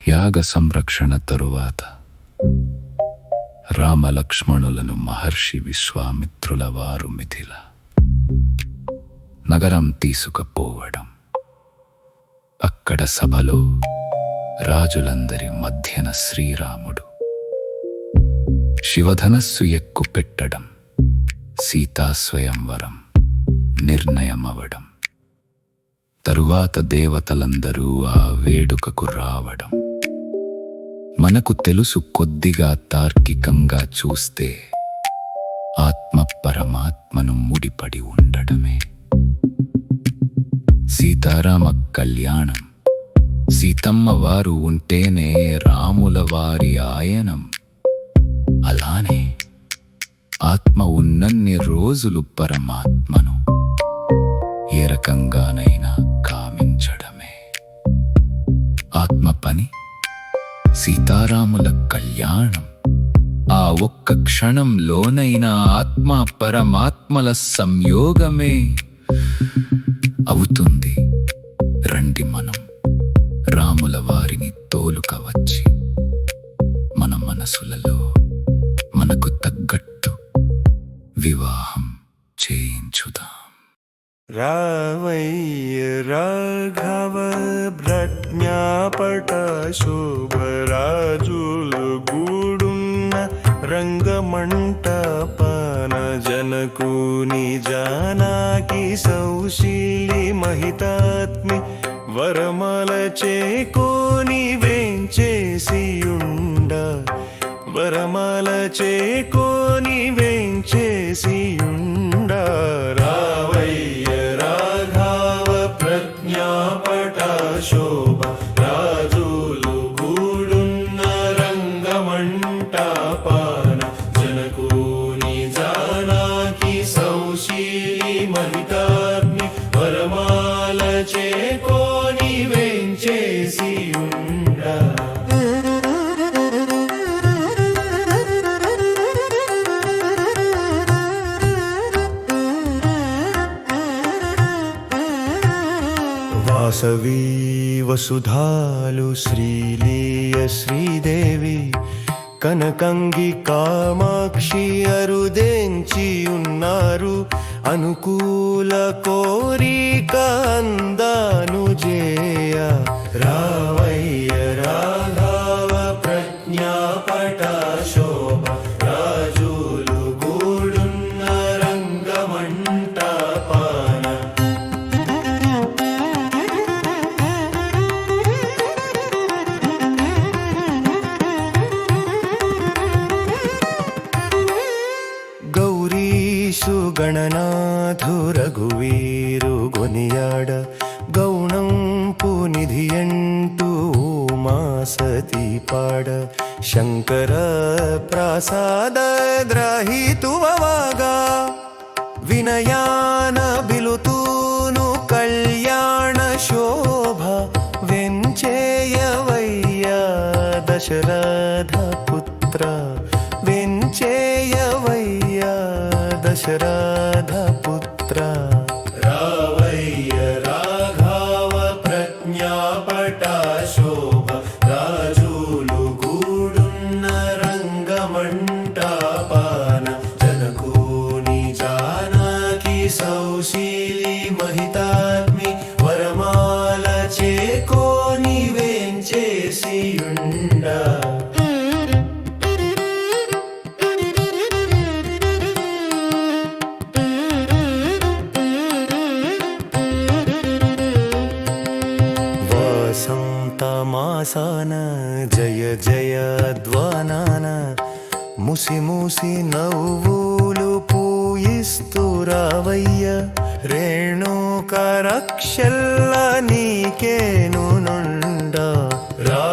యాగ సంరక్షణ తరువాత రామలక్ష్మణులను మహర్షి విశ్వామిత్రుల వారు మిథిల నగరం తీసుకుపోవడం. అక్కడ సభలో రాజులందరి మధ్యన శ్రీరాముడు శివధనస్సు ఎక్కు పెట్టడం, సీతా స్వయంవరం నిర్ణయమవడం, తరువాత దేవతలందరూ ఆ వేడుకకు రావడం. మనకు తెలుసు, కొద్దిగా తార్కికంగా చూస్తే ఆత్మ పరమాత్మను ముడిపడి ఉండడమే. సీతారామ కళ్యాణం, సీతమ్మ వారు ఉంటేనే రాముల వారి ఆయనం. అలానే ఆత్మ ఉన్నన్ని రోజులు పరమాత్మను ఏ రకంగానైనా కామించడమే ఆత్మ పని. సీతారాముల కళ్యాణం ఆ ఒక్క క్షణంలోనైనా ఆత్మ పరమాత్మల సంయోగమే అవుతుంది. రండి మనం రాముల వారిని తోలుక వచ్చి మన మనసులలో మనకు తగ్గట్టు వివాహం చేయించుదాం. రావయ్య రాఘవ ప్రజ్ఞాపట శోభరాజులు గూడున్న రంగమంటపాన జనకుని జానాకి సౌశీలి మహితాత్మి వరమల చేకోని వేంచేసియుండ, వరమల చేకోని వేంచేసియుండ. రావయ్య రాఘవ ప్రజ్ఞాపట శోభ రాజులు గూడున్న రంగమంటపాన జనకుని జానాకి సౌశీలి మహితాగ్ని వరమాల చేకోని వేంచేసియుండ. వాసవి వసుధాలు శ్రీలీయ శ్రీదేవి కనకంగి కామాక్షి అరుదెంచి ఉన్నారు. అనుకూల కోరిక అందాను జేయ. రావయ్య రాఘవ ప్రజ్ఞాపట శోభ రాజులు గూడున్న రంగమంటపాన. గౌరీషు గణనాథు రఘువీరు గొనియాడ గౌణంపు నిధియంటూ మాసతి పాడ. శంకర ప్రసాద ద్రహితువగా వినయాన బిలుతూను కళ్యాణ శోభ వెంచేయవయ్య దశరథ పుత్ర, వెంచేయవయ్య దశరథ పుత్ర. రావయ్య రాఘవ ప్రజ్ఞాపట శోభ రాజులు గూడున్న రంగమంటపాన జనకుని జానాకి సౌశీలి మహితాగ్ని వరమాల చేకోని వేంచేసియుండ. వసంతమాసాన జయ జయ ధ్వానాన ముసి ముసి నవ్వులు పూయిస్తూ రావయ్య. రేణుక రక్షల్ల నీకేను నుండ. రా